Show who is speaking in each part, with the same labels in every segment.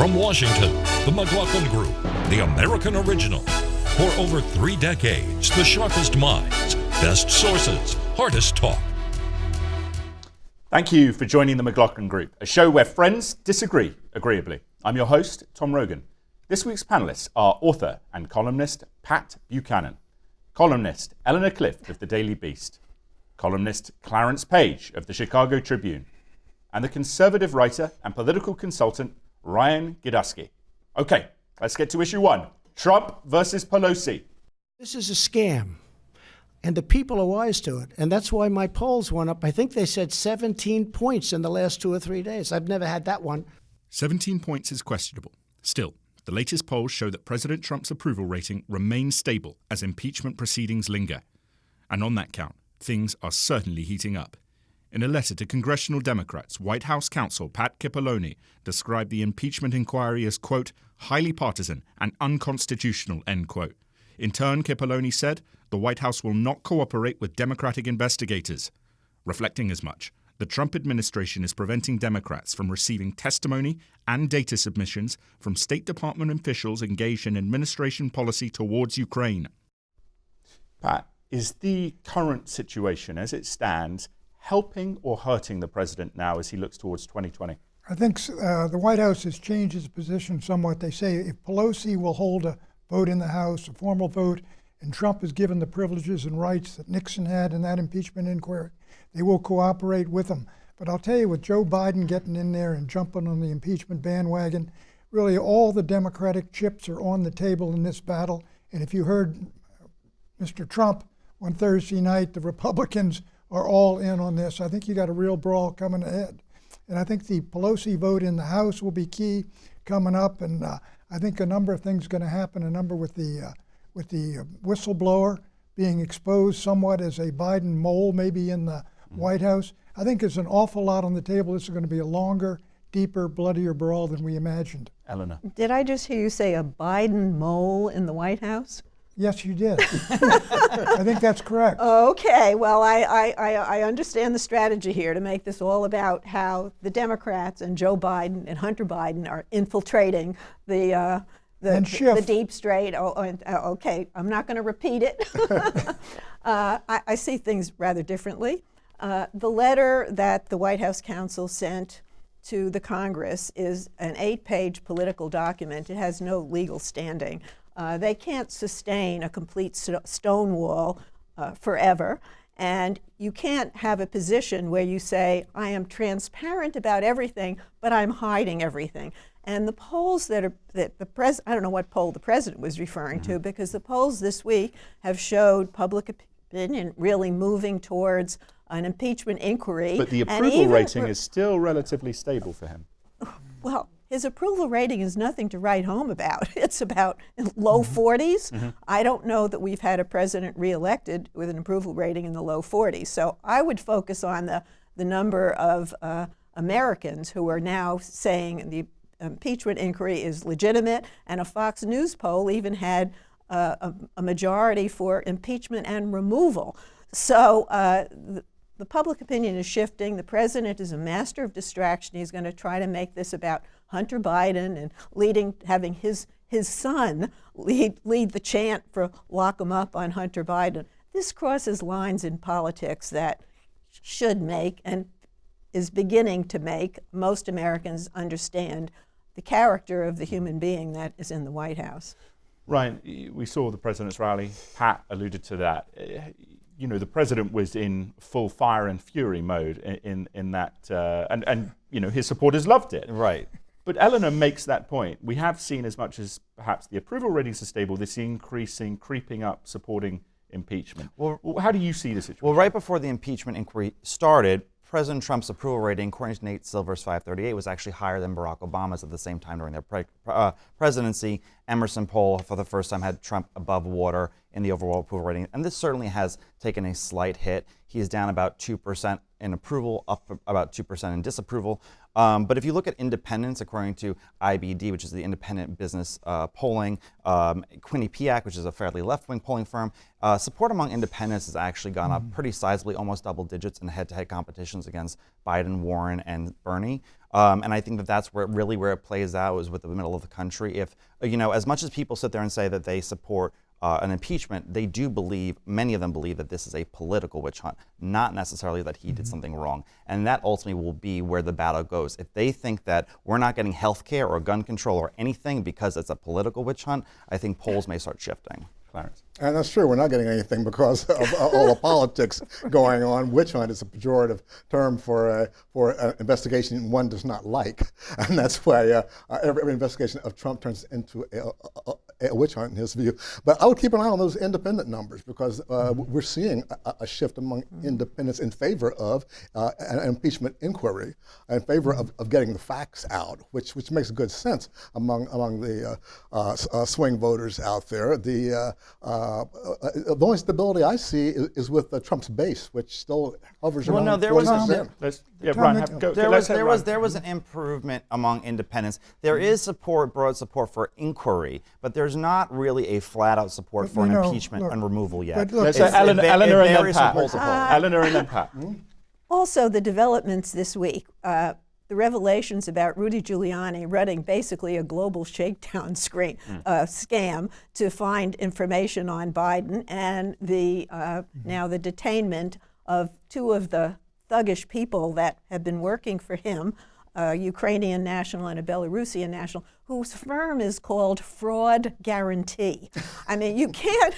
Speaker 1: From Washington, the McLaughlin Group, the American original. For over 3 decades, the sharpest minds, best sources, hardest talk.
Speaker 2: Thank you for joining the McLaughlin Group, a show where friends disagree agreeably. I'm your host, Tom Rogan. This week's panelists are author and columnist Pat Buchanan, columnist Eleanor Clift of the Daily Beast, columnist Clarence Page of the Chicago Tribune, and the conservative writer and political consultant Ryan Girdusky. Okay, let's get to issue 1. Trump versus Pelosi.
Speaker 3: This is a scam, and the people are wise to it, and that's why my polls went up. I think they said 17 points in the last 2 or 3 days. I've never had that one.
Speaker 4: 17 points is questionable. Still, the latest polls show that President Trump's approval rating remains stable as impeachment proceedings linger. And on that count, things are certainly heating up. In a letter to congressional Democrats, White House counsel Pat Cipollone described the impeachment inquiry as, quote, highly partisan and unconstitutional, end quote. In turn, Cipollone said, the White House will not cooperate with Democratic investigators. Reflecting as much, the Trump administration is preventing Democrats from receiving testimony and data submissions from State Department officials engaged in administration policy towards Ukraine.
Speaker 2: Pat, is the current situation as it stands helping or hurting the president now as he looks towards 2020?
Speaker 5: I think the White House has changed its position somewhat. They say if Pelosi will hold a vote in the House, a formal vote, and Trump is given the privileges and rights that Nixon had in that impeachment inquiry, they will cooperate with him. But I'll tell you, with Joe Biden getting in there and jumping on the impeachment bandwagon, really all the Democratic chips are on the table in this battle. And if you heard Mr. Trump on Thursday night, the Republicans are all in on this. I think you got a real brawl coming ahead. And I think the Pelosi vote in the House will be key coming up. And I think a number of things are going to happen, a number with the whistleblower being exposed somewhat as a Biden mole maybe in the White House. I think there's an awful lot on the table. This is going to be a longer, deeper, bloodier brawl than we imagined.
Speaker 2: Eleanor.
Speaker 6: Did I just hear you say a Biden mole in the White House?
Speaker 5: Yes, you did. I think that's correct.
Speaker 6: Okay, well, I understand the strategy here to make this all about how the Democrats and Joe Biden and Hunter Biden are infiltrating the deep state. Okay, I'm not going to repeat it. I see things rather differently. The letter that the White House counsel sent to the Congress is an 8-page political document. It has no legal standing. They can't sustain a complete stonewall forever. And you can't have a position where you say, I am transparent about everything, but I'm hiding everything. And the polls I don't know what poll the president was referring to, because the polls this week have showed public opinion really moving towards an impeachment inquiry.
Speaker 2: But the approval rating is still relatively stable for him.
Speaker 6: Well, his approval rating is nothing to write home about. It's about low 40s. Mm-hmm. I don't know that we've had a president reelected with an approval rating in the low 40s. So I would focus on the number of Americans who are now saying the impeachment inquiry is legitimate, and a Fox News poll even had a majority for impeachment and removal. So the public opinion is shifting. The president is a master of distraction. He's going to try to make this about Hunter Biden and having his son lead the chant for lock him up on Hunter Biden. This crosses lines in politics that should make and is beginning to make most Americans understand the character of the human being that is in the White House.
Speaker 2: Ryan, we saw the president's rally. Pat alluded to that. You know, the president was in full fire and fury mode in that, and you know, his supporters loved it.
Speaker 7: Right.
Speaker 2: But Eleanor makes that point. We have seen, as much as perhaps the approval ratings are stable, this increasing, creeping up, supporting impeachment. Well, how do you see the situation?
Speaker 7: Well, right before the impeachment inquiry started, President Trump's approval rating, according to Nate Silver's 538, was actually higher than Barack Obama's at the same time during their presidency. Emerson poll, for the first time, had Trump above water in the overall approval rating, and this certainly has taken a slight hit. He's down about 2% in approval, up about 2% in disapproval. But if you look at independents, according to IBD, which is the independent business polling, Quinnipiac, which is a fairly left-wing polling firm, support among independents has actually gone up pretty sizably, almost double digits in head-to-head competitions against Biden, Warren, and Bernie. And I think that that's where it plays out, is with the middle of the country. If, as much as people sit there and say that they support an impeachment, they do believe, many of them believe, that this is a political witch hunt, not necessarily that he did something wrong. And that ultimately will be where the battle goes. If they think that we're not getting health care or gun control or anything because it's a political witch hunt, I think polls may start shifting.
Speaker 2: Clarence.
Speaker 8: And that's true. We're not getting anything because of all the politics going on. Witch hunt is a pejorative term for an investigation one does not like, and that's why every investigation of Trump turns into a witch hunt in his view. But I would keep an eye on those independent numbers, because we're seeing a shift among independents in favor of an impeachment inquiry, in favor of getting the facts out, which makes good sense among the swing voters out there. The only stability I see is with Trump's base, which still hovers around 40%.
Speaker 7: There was an improvement among independents. There is broad support for inquiry, but there's not really a flat-out support for an impeachment and removal yet.
Speaker 2: Let's say Eleanor and then Pat. Eleanor and then Pat.
Speaker 6: Also, the developments this week, the revelations about Rudy Giuliani running basically a global shakedown scam to find information on Biden, and now the detainment of two of the thuggish people that have been working for him, a Ukrainian national and a Belarusian national, whose firm is called Fraud Guarantee. I mean, you can't.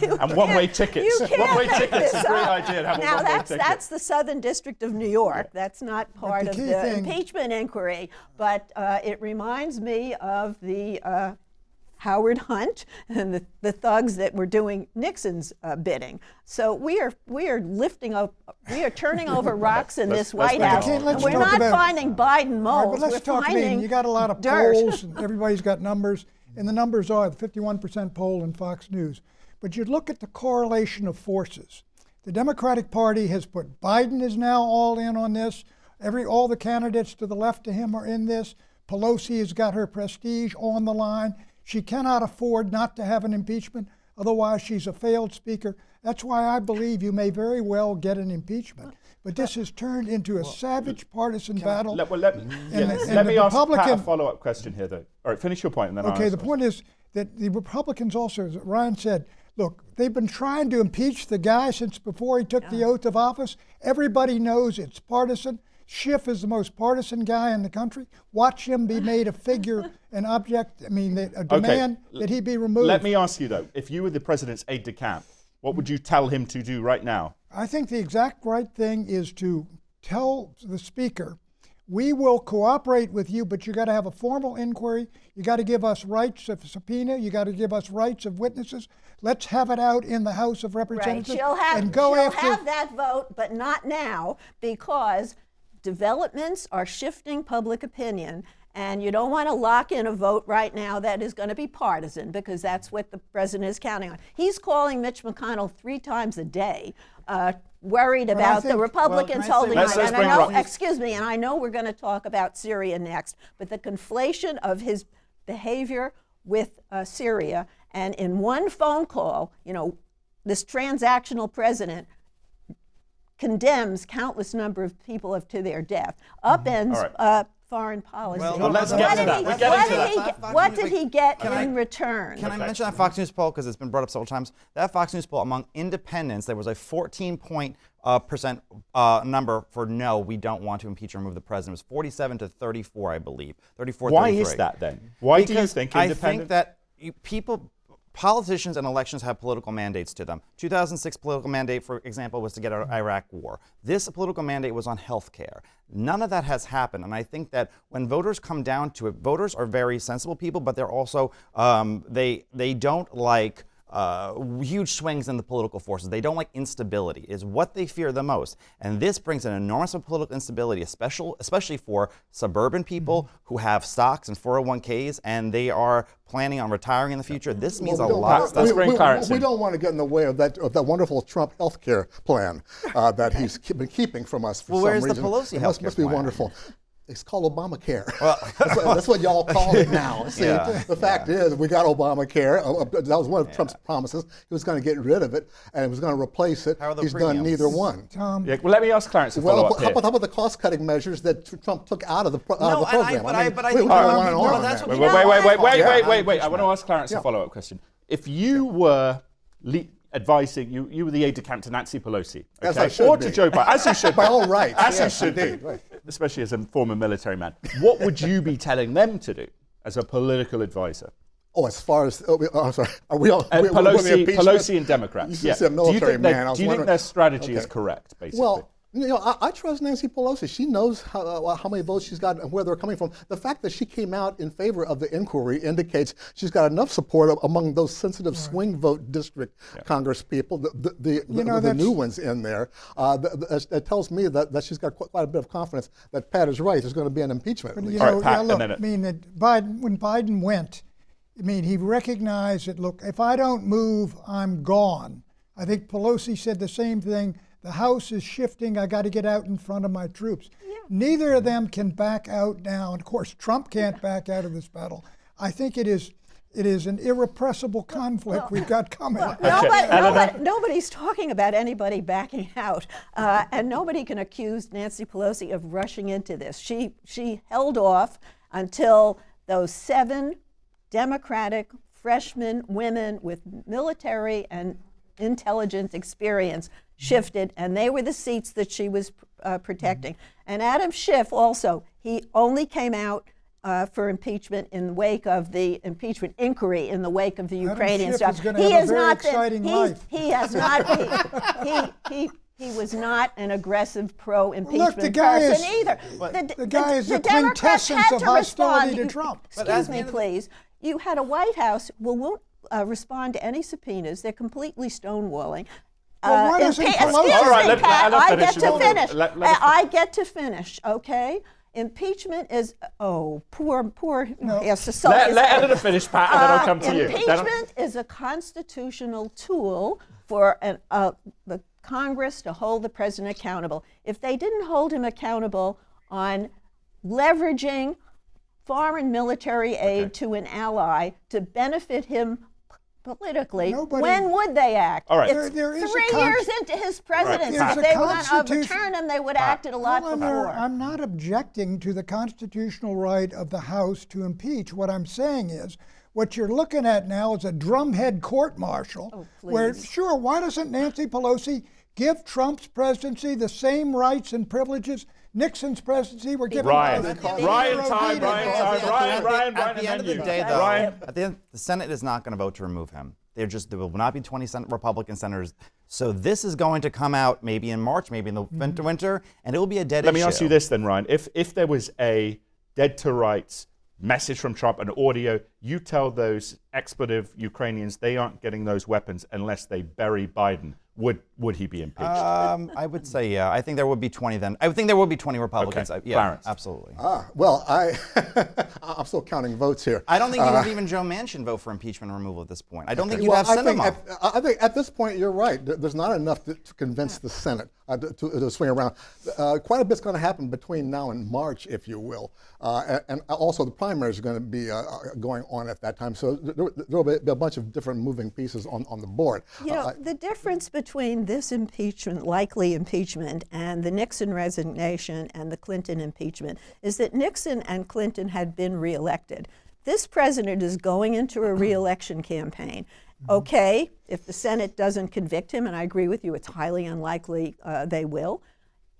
Speaker 2: And one-way tickets. One-way tickets is a great idea to have a one-way ticket.
Speaker 6: Now, that's the Southern District of New York. That's not part of the impeachment inquiry. But it reminds me of the Howard Hunt and the thugs that were doing Nixon's bidding. So we are turning over rocks in this White House. We're not finding Biden moles.
Speaker 5: But let's talk. You got a lot of polls, and everybody's got numbers, and the numbers are the 51% poll in Fox News. But you look at the correlation of forces. The Democratic Party has put Biden is now all in on this. All the candidates to the left of him are in this. Pelosi has got her prestige on the line. She cannot afford not to have an impeachment, otherwise she's a failed speaker. That's why I believe you may very well get an impeachment. But this has turned into a savage partisan battle.
Speaker 2: Let me ask Pat a follow-up question here, though. All right, finish your point, and then
Speaker 5: Okay, the point is that the Republicans also, as Ryan said, look, they've been trying to impeach the guy since before he took the oath of office. Everybody knows it's partisan. Schiff is the most partisan guy in the country. Watch him be made a figure, an object, a demand that he be removed.
Speaker 2: Let me ask you, though, if you were the president's aide-de-camp, what would you tell him to do right now?
Speaker 5: I think the exact right thing is to tell the speaker, we will cooperate with you, but you got to have a formal inquiry. You got to give us rights of subpoena. You got to give us rights of witnesses. Let's have it out in the House of Representatives.
Speaker 6: Right. She'll have that vote, but not now, because developments are shifting public opinion, and you don't want to lock in a vote right now that is going to be partisan, because that's what the president is counting on. He's calling Mitch McConnell 3 times a day, worried about the Republicans holding on. And I know, excuse me, and I know we're going to talk about Syria next, but the conflation of his behavior with Syria, and in one phone call, this transactional president condemns countless number of people to their death, upends foreign policy.
Speaker 2: Well, let's get to that.
Speaker 6: What did he get in return?
Speaker 7: Can I mention that Fox News poll, because it's been brought up several times? That Fox News poll among independents, there was a 14% number for no, we don't want to impeach or remove the president. It was 47 to 34, I believe. 34.
Speaker 2: Why
Speaker 7: 33.
Speaker 2: is that then? Why do you think independents?
Speaker 7: I think that politicians and elections have political mandates to them. 2006 political mandate, for example, was to get out of Iraq war. This political mandate was on health care. None of that has happened, and I think that when voters come down to it, voters are very sensible people, but they're also, they don't like huge swings in the political forces. They don't like instability, is what they fear the most. And this brings an enormous amount of political instability, especially for suburban people who have stocks and 401ks, and they are planning on retiring in the future. This means a lot.
Speaker 8: We don't want to get in the way of that wonderful Trump health care plan that he's been keeping from us for some reason.
Speaker 7: Where's the Pelosi health care
Speaker 8: must be
Speaker 7: plan?
Speaker 8: Wonderful. It's called Obamacare. Well, that's what y'all call it now. See, the fact is, we got Obamacare. That was one of Trump's promises. He was going to get rid of it, and he was going to replace it.
Speaker 7: How are the
Speaker 8: He's
Speaker 7: premiums?
Speaker 8: done neither one.
Speaker 2: Well, let me ask Clarence to follow up
Speaker 8: how
Speaker 2: here.
Speaker 8: about the cost-cutting measures that Trump took out of the program?
Speaker 7: But I think
Speaker 2: Wait. I want to ask Clarence a follow-up question. If you were advising, you were the aide-de-camp to Nancy Pelosi,
Speaker 8: As
Speaker 2: okay?
Speaker 8: I should
Speaker 2: Or
Speaker 8: be.
Speaker 2: to Joe Biden, as you should
Speaker 8: By all rights.
Speaker 2: as
Speaker 8: yes,
Speaker 2: you should
Speaker 8: indeed.
Speaker 2: be,
Speaker 8: Right.
Speaker 2: especially as a former military man. What would you be telling them to do as a political advisor?
Speaker 8: Oh, as far as I'm sorry, are we on
Speaker 2: Pelosi and Democrats.
Speaker 8: You said military man.
Speaker 2: Do you think their strategy is correct, basically?
Speaker 8: Well, I trust Nancy Pelosi. She knows how many votes she's got and where they're coming from. The fact that she came out in favor of the inquiry indicates she's got enough support among those sensitive swing vote district Congress people, the new ones in there. That tells me that she's got quite a bit of confidence that Pat is right. There's going to be an impeachment.
Speaker 5: But,
Speaker 8: At least.
Speaker 5: I mean, when Biden went, he recognized that, look, if I don't move, I'm gone. I think Pelosi said the same thing. The House is shifting. I got to get out in front of my troops. Yeah. Neither of them can back out now. And of course, Trump can't back out of this battle. I think it is an irrepressible conflict we've got coming.
Speaker 6: Nobody's talking about anybody backing out, and nobody can accuse Nancy Pelosi of rushing into this. She held off until those 7 Democratic freshman women with military and intelligence experience shifted, and they were the seats that she was protecting. And Adam Schiff also, he only came out for impeachment in the wake of the impeachment inquiry, in the wake of the Ukrainian stuff.
Speaker 5: He has not been.
Speaker 6: He has not. He was not an aggressive pro-impeachment person either.
Speaker 5: The guy is the quintessence of hostility to Trump.
Speaker 6: Excuse me, please. You had a White House won't respond to any subpoenas. They're completely stonewalling.
Speaker 5: Well, why doesn't Pelosi?
Speaker 6: Excuse me, Pat. I get to
Speaker 2: finish.
Speaker 6: finish. I get to finish. Okay. Impeachment is poor.
Speaker 5: No.
Speaker 6: Yes,
Speaker 2: let Eleanor finish, Pat, and then I'll come to you.
Speaker 6: Impeachment is a constitutional tool for the Congress to hold the president accountable. If they didn't hold him accountable on leveraging foreign military aid to an ally to benefit him politically, when would they act?
Speaker 2: All right.
Speaker 5: There is
Speaker 6: 3 years into his presidency,
Speaker 5: Right.
Speaker 6: if they were going to overturn him, they would have acted a lot before.
Speaker 5: I'm not objecting to the constitutional right of the House to impeach. What I'm saying is, what you're looking at now is a drumhead court-martial, where, sure, why doesn't Nancy Pelosi give Trump's presidency the same rights and privileges Nixon's presidency were given?
Speaker 2: Ryan, at the
Speaker 7: end of the day, though, the Senate is not going to vote to remove him. There will not be 20 Republican senators. So this is going to come out maybe in March, maybe in the winter, and it will be a dead issue.
Speaker 2: Let me ask you this then, Ryan. If there was a dead to rights message from Trump, an audio, you tell those expletive Ukrainians they aren't getting those weapons unless they bury Biden. Would he be impeached?
Speaker 7: I would say, yeah. I think there would be 20 then. I would think there would be 20 Republicans.
Speaker 2: Okay.
Speaker 7: Yeah,
Speaker 2: Clarence.
Speaker 7: absolutely.
Speaker 8: Well, I'm still counting votes here.
Speaker 7: I don't think even Joe Manchin vote for impeachment and removal at this point. I don't think you have Sinema.
Speaker 8: I think at this point you're right. There's not enough to convince the Senate to swing around. Quite a bit's going to happen between now and March, if you will. And also the primaries are going to be going on at that time. So there will be a bunch of different moving pieces on the board.
Speaker 6: The difference between this impeachment, likely impeachment, and the Nixon resignation and the Clinton impeachment is that Nixon and Clinton had been reelected. This president is going into a reelection campaign. Okay, if the Senate doesn't convict him, and I agree with you, it's highly unlikely they will,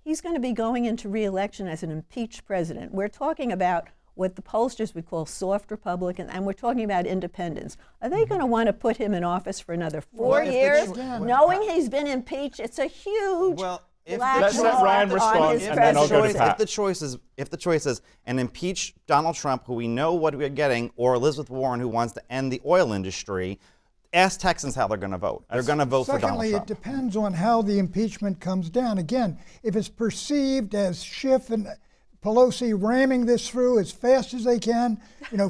Speaker 6: he's going to be going into reelection as an impeached president. We're talking about what the pollsters would call soft Republican, and we're talking about independents. Are they going to want to put him in office for another 4 years, knowing he's been impeached? It's a huge black
Speaker 2: let's let Ryan respond, and then I'll go to Pat.
Speaker 7: If the choice is and impeach Donald Trump, who we know what we're getting, or Elizabeth Warren, who wants to end the oil industry, ask Texans how they're going to vote. They're going to vote for Donald
Speaker 5: Secondly,
Speaker 7: Trump.
Speaker 5: it depends on how the impeachment comes down. Again, if it's perceived as Schiff and Pelosi ramming this through as fast as they can,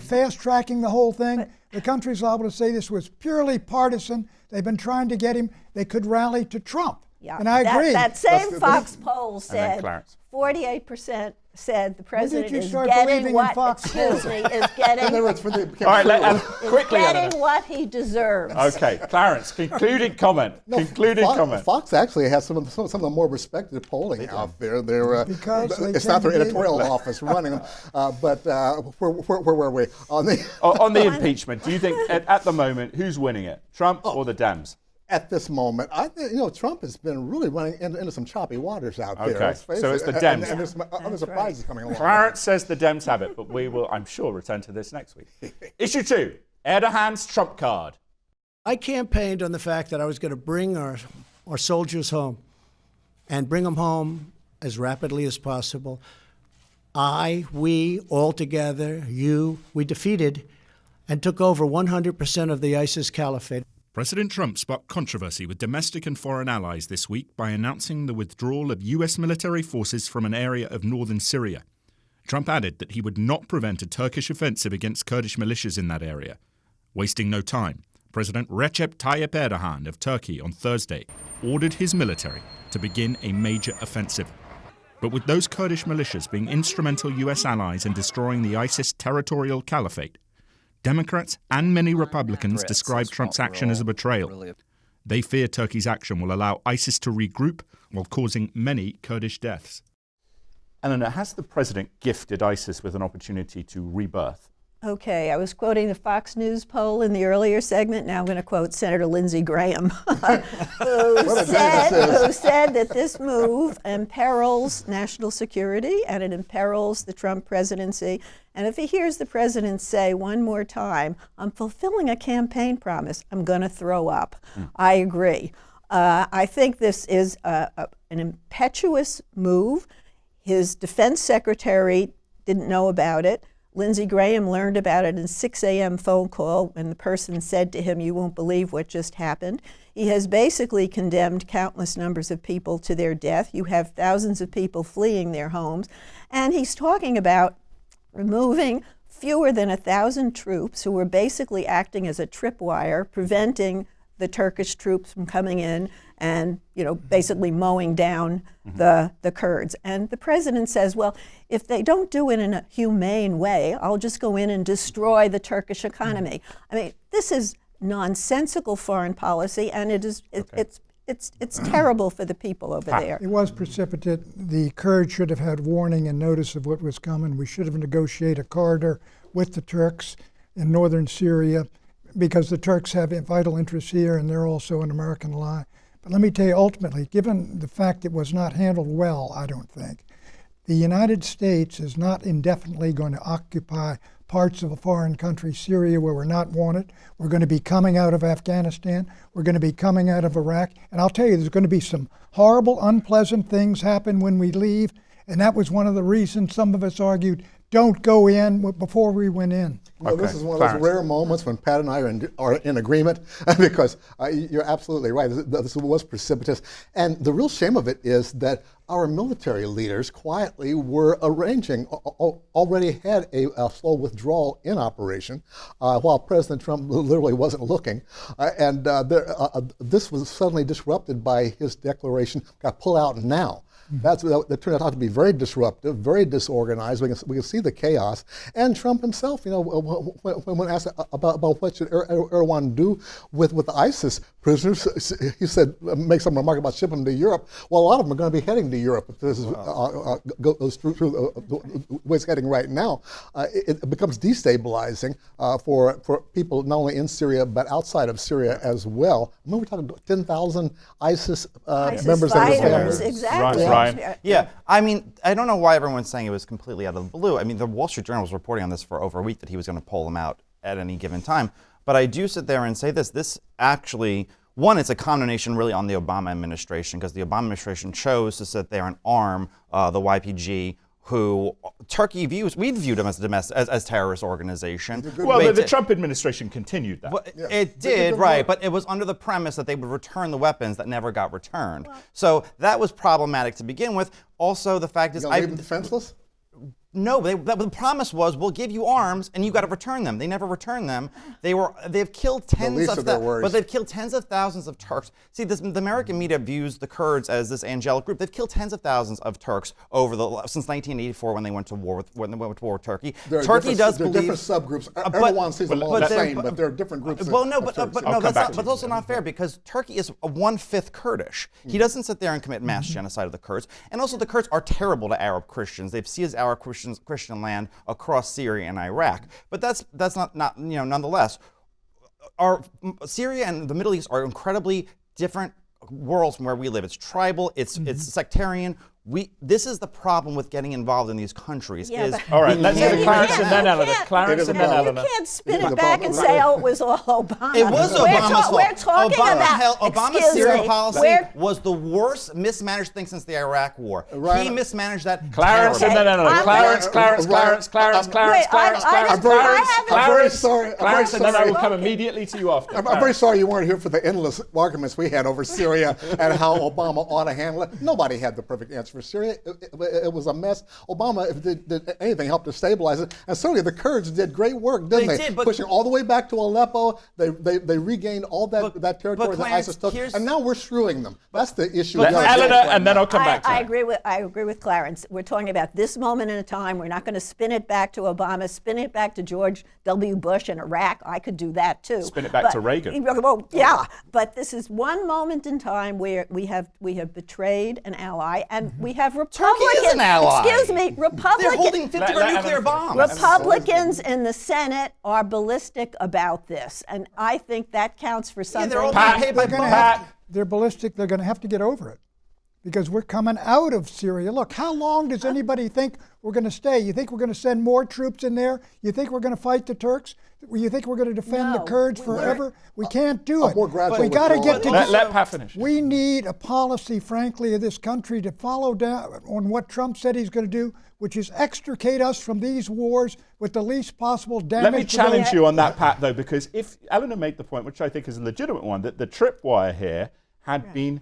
Speaker 5: fast tracking the whole thing, the country's liable to say this was purely partisan. They've been trying to get him. They could rally to Trump.
Speaker 6: Yeah,
Speaker 5: and I agree.
Speaker 6: That same Fox poll said
Speaker 2: Clarence.
Speaker 6: 48% said the president
Speaker 5: you
Speaker 6: is
Speaker 5: start
Speaker 6: getting
Speaker 5: believing in
Speaker 6: what,
Speaker 5: Fox
Speaker 6: excuse me, is getting,
Speaker 8: In other words, for the
Speaker 2: All right,
Speaker 6: is
Speaker 2: quickly,
Speaker 6: getting
Speaker 2: Eleanor.
Speaker 6: what he deserves.
Speaker 2: Okay, Clarence, concluding comment.
Speaker 8: Fox actually has some of the more respected polling out there.
Speaker 5: Because they
Speaker 8: it's not their
Speaker 5: tend to be-
Speaker 8: editorial office running them. But where were we on the?
Speaker 2: On the impeachment, do you think at the moment who's winning it, Trump or the Dems?
Speaker 8: At this moment, I think Trump has been really running into some choppy waters out there.
Speaker 2: Okay,
Speaker 8: let's face
Speaker 2: so it's
Speaker 8: it.
Speaker 2: the Dems.
Speaker 8: And there's some other surprises coming along.
Speaker 2: Clarence says the Dems have it, but we will, I'm sure, return to this next week. Issue 2, Erdogan's Trump card.
Speaker 3: I campaigned on the fact that I was going to bring our soldiers home and bring them home as rapidly as possible. We, all together, we defeated and took over 100% of the ISIS caliphate.
Speaker 4: President Trump sparked controversy with domestic and foreign allies this week by announcing the withdrawal of U.S. military forces from an area of northern Syria. Trump added that he would not prevent a Turkish offensive against Kurdish militias in that area. Wasting no time, President Recep Tayyip Erdogan of Turkey on Thursday ordered his military to begin a major offensive. But with those Kurdish militias being instrumental U.S. allies in destroying the ISIS territorial caliphate, Democrats and many Republicans describe Trump's action as a betrayal. They fear Turkey's action will allow ISIS to regroup while causing many Kurdish deaths.
Speaker 2: Eleanor, has the president gifted ISIS with an opportunity to rebirth?
Speaker 6: Okay, I was quoting the Fox News poll in the earlier segment. Now I'm going to quote Senator Lindsey Graham, who said that this move imperils national security and it imperils the Trump presidency. And if he hears the president say one more time, I'm fulfilling a campaign promise, I'm going to throw up. I agree. I think this is an impetuous move. His defense secretary didn't know about it. Lindsey Graham learned about it in a 6 a.m. phone call when the person said to him, "You won't believe what just happened." He has basically condemned countless numbers of people to their death. You have thousands of people fleeing their homes. And he's talking about removing fewer than 1,000 troops who were basically acting as a tripwire, preventing the Turkish troops from coming in and, basically mowing down the Kurds. And the president says, well, if they don't do it in a humane way, I'll just go in and destroy the Turkish economy. I mean, this is nonsensical foreign policy, and it's terrible for the people over there.
Speaker 5: It was precipitate. The Kurds should have had warning and notice of what was coming. We should have negotiated a corridor with the Turks in northern Syria, because the Turks have vital interests here and they're also an American ally. But let me tell you, ultimately, given the fact it was not handled well, I don't think, the United States is not indefinitely going to occupy parts of a foreign country, Syria, where we're not wanted. We're going to be coming out of Afghanistan. We're going to be coming out of Iraq. And I'll tell you, there's going to be some horrible, unpleasant things happen when we leave. And that was one of the reasons some of us argued, don't go in before we went in.
Speaker 8: Well, this is one of those rare moments when Pat and I are in agreement, because you're absolutely right. This was precipitous. And the real shame of it is that our military leaders quietly were already had a slow withdrawal in operation, while President Trump literally wasn't looking. This was suddenly disrupted by his declaration, got pull out now. That turned out to be very disruptive, very disorganized. We can see the chaos. And Trump himself, when asked about what should Erdogan do with the ISIS prisoners, he said, make some remark about shipping them to Europe. Well, a lot of them are going to be heading to Europe if this goes through the way it's heading right now. It becomes destabilizing for people not only in Syria but outside of Syria as well. I mean, we're talking 10,000 ISIS members of the
Speaker 6: fighters,
Speaker 8: family.
Speaker 6: exactly.
Speaker 2: Ryan?
Speaker 7: Yeah, I mean, I don't know why everyone's saying it was completely out of the blue. I mean, the Wall Street Journal was reporting on this for over a week that he was going to pull them out at any given time. But I do sit there and say this actually, one, it's a condemnation really on the Obama administration, because the Obama administration chose to sit there and arm the YPG, who Turkey views, we viewed them as as terrorist organization.
Speaker 2: Well, the Trump administration continued that.
Speaker 7: Well, it did, right, but it was under the premise that they would return the weapons that never got returned. So that was problematic to begin with. Also, the fact is,
Speaker 8: You're gonna leave them defenseless?
Speaker 7: No, the promise was we'll give you arms and you got to return them. They never returned them. They've killed tens of thousands, but they've killed tens of thousands of Turks. See, the American media views the Kurds as this angelic group. They've killed tens of thousands of Turks since 1984 when they went to war with Turkey. Turkey does believe
Speaker 8: different subgroups. Everyone sees them all the same, but there are different groups.
Speaker 7: Well, no, but that's also not fair because Turkey is 1/5 Kurdish. He doesn't sit there and commit mass genocide of the Kurds, and also the Kurds are terrible to Arab Christians. They see as Arab Christian land across Syria and Iraq, but that's not nonetheless. Syria and the Middle East are incredibly different worlds from where we live. It's tribal, it's sectarian. This is the problem with getting involved in these countries.
Speaker 2: All right, let's go to Clarence and then Eleanor. Clarence and then Eleanor.
Speaker 6: You can't spin it back and say, oh, it was all Obama.
Speaker 7: It was Obama's fault.
Speaker 6: We're talking about
Speaker 7: Obama's Syria policy was the worst mismanaged thing since the Iraq War. He mismanaged that.
Speaker 2: Clarence and then Eleanor. Clarence.
Speaker 8: I'm very sorry.
Speaker 2: Clarence and then I will come immediately to you after.
Speaker 8: I'm very sorry you weren't here for the endless arguments we had over Syria and how Obama ought to handle it. Nobody had the perfect answer for Syria. It was a mess. Obama, if did anything, helped to stabilize it. And certainly the Kurds did great work, didn't they? Pushing all the way back to Aleppo. They regained all that territory that ISIS took. And now we're screwing them. That's the issue.
Speaker 2: Eleanor, and then I'll come back to
Speaker 6: I agree with Clarence. We're talking about this moment in time. We're not going to spin it back to Obama, spin it back to George W. Bush in Iraq. I could do that too.
Speaker 2: Spin it back to Reagan.
Speaker 6: Well, yeah, but this is one moment in time where we have betrayed an ally, and we have Republicans.
Speaker 7: Turkey is an ally.
Speaker 6: Excuse me, Republicans.
Speaker 7: They're holding 50 nuclear bombs.
Speaker 6: Republicans in the Senate are ballistic about this, and I think that counts for something.
Speaker 7: They're all paid by
Speaker 5: They're ballistic. They're going to have to get over it because we're coming out of Syria. Look, how long does anybody think we're going to stay? You think we're going to send more troops in there? You think we're going to fight the Turks? You think we're going to defend the Kurds forever? We can't do it. We got to get to.
Speaker 2: Let Pat finish.
Speaker 5: We need a policy, frankly, of this country to follow down on what Trump said he's going to do, which is extricate us from these wars with the least possible damage.
Speaker 2: Let me challenge you on that, Pat, though, because if Eleanor made the point, which I think is a legitimate one, that the tripwire here had been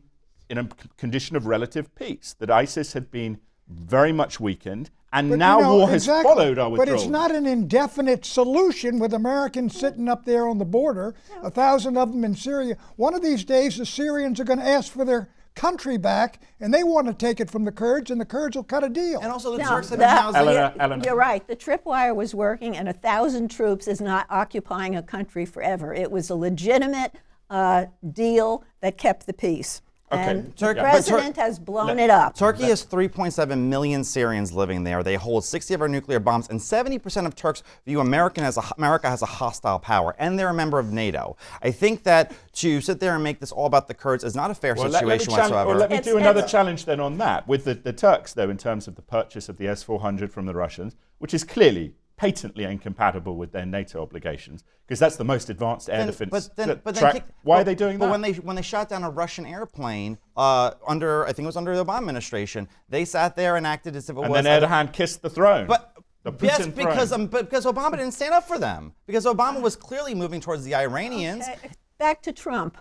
Speaker 2: in a condition of relative peace, that ISIS had been very much weakened, and war has followed our withdrawal.
Speaker 5: But it's not an indefinite solution with Americans sitting up there on the border, 1,000 of them in Syria. One of these days, the Syrians are going to ask for their country back, and they want to take it from the Kurds, and the Kurds will cut a deal.
Speaker 7: And also the Turks have been housing.
Speaker 2: Eleanor.
Speaker 6: You're right. The tripwire was working, and 1,000 troops is not occupying a country forever. It was a legitimate deal that kept the peace. And the president has blown it up.
Speaker 7: Turkey has 3.7 million Syrians living there. They hold 60 of our nuclear bombs, and 70% of Turks view America as a hostile power, and they're a member of NATO. I think that to sit there and make this all about the Kurds is not a fair situation whatsoever.
Speaker 2: Let me do another challenge then on that. With the Turks, though, in terms of the purchase of the S-400 from the Russians, which is clearly patently incompatible with their NATO obligations, because that's the most advanced air defense track. Why are they doing that?
Speaker 7: But when they shot down a Russian airplane I think it was under the Obama administration, they sat there and acted as if it was.
Speaker 2: And then Erdogan kissed the throne.
Speaker 7: Yes, because Obama didn't stand up for them. Because Obama was clearly moving towards the Iranians.
Speaker 6: Okay. Back to Trump.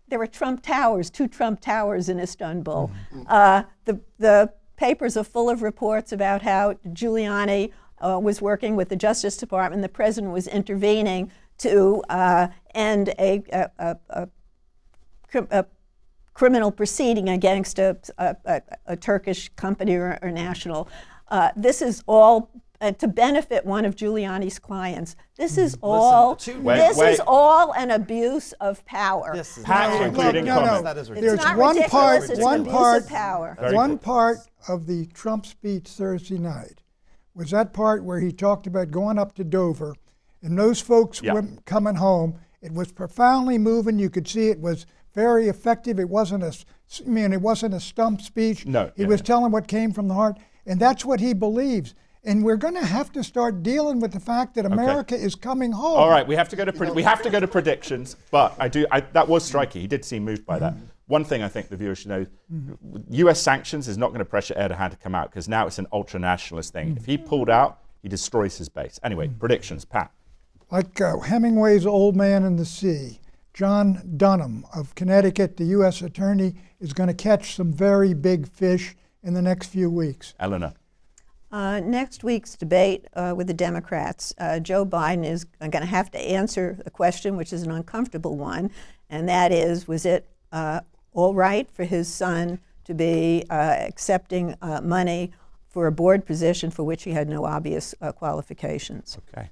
Speaker 6: There were Trump Towers, 2 Trump Towers in Istanbul. The papers are full of reports about how Giuliani was working with the Justice Department. The president was intervening to end a criminal proceeding against a Turkish company or national. This is all to benefit one of Giuliani's clients. This is all. Is all an abuse of power.
Speaker 7: This is
Speaker 5: There's one part of the Trump speech Thursday night was that part where he talked about going up to Dover, and those folks were coming home. It was profoundly moving. You could see it was very effective. It wasn't a stump speech.
Speaker 2: No,
Speaker 5: he was telling what came from the heart, and that's what he believes. And we're going to have to start dealing with the fact that America is coming home.
Speaker 2: All right, we have to go to predictions. But that was striking. He did seem moved by that. One thing I think the viewers should know, US sanctions is not going to pressure Erdogan to come out because now it's an ultra-nationalist thing. If he pulled out, he destroys his base. Anyway, predictions, Pat.
Speaker 5: Like Hemingway's Old Man and the Sea, John Dunham of Connecticut, the U.S. Attorney, is going to catch some very big fish in the next few weeks.
Speaker 2: Eleanor.
Speaker 6: Next week's debate with the Democrats, Joe Biden is going to have to answer a question which is an uncomfortable one, and that is, was it all right for his son to be accepting money for a board position for which he had no obvious qualifications?
Speaker 2: Okay.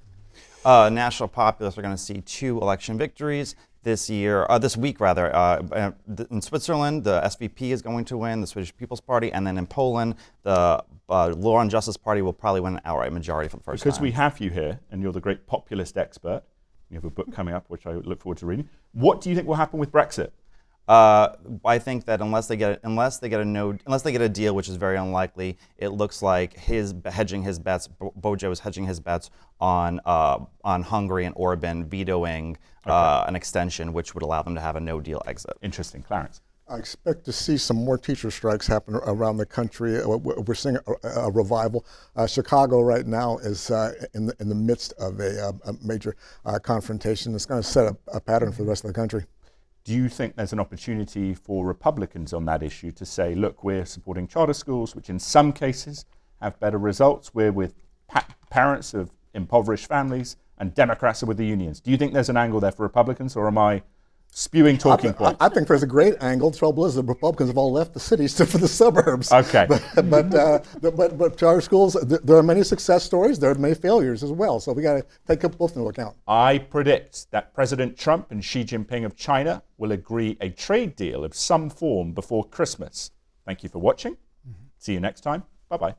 Speaker 7: National populists are going to see 2 election victories this week. In Switzerland, the SVP is going to win, the Swedish People's Party, and then in Poland, the Law and Justice Party will probably win an outright majority for the first time.
Speaker 2: Because we have you here, and you're the great populist expert, you have a book coming up, which I look forward to reading. What do you think will happen with Brexit?
Speaker 7: I think that unless they get a deal, which is very unlikely, it looks like Bojo is hedging his bets on Hungary and Orban vetoing an extension, which would allow them to have a no-deal exit.
Speaker 2: Interesting, Clarence.
Speaker 8: I expect to see some more teacher strikes happen around the country. We're seeing a revival. Chicago right now is in the midst of a major confrontation. It's going to set a pattern for the rest of the country.
Speaker 2: Do you think there's an opportunity for Republicans on that issue to say, look, we're supporting charter schools, which in some cases have better results. We're with parents of impoverished families, and Democrats are with the unions. Do you think there's an angle there for Republicans, or am I spewing talking points?
Speaker 8: I think there's a great angle. The trouble is the Republicans have all left the cities for the suburbs.
Speaker 2: Okay.
Speaker 8: But charter schools, there are many success stories. There are many failures as well. So we got to take both into account.
Speaker 2: I predict that President Trump and Xi Jinping of China will agree a trade deal of some form before Christmas. Thank you for watching. See you next time. Bye-bye.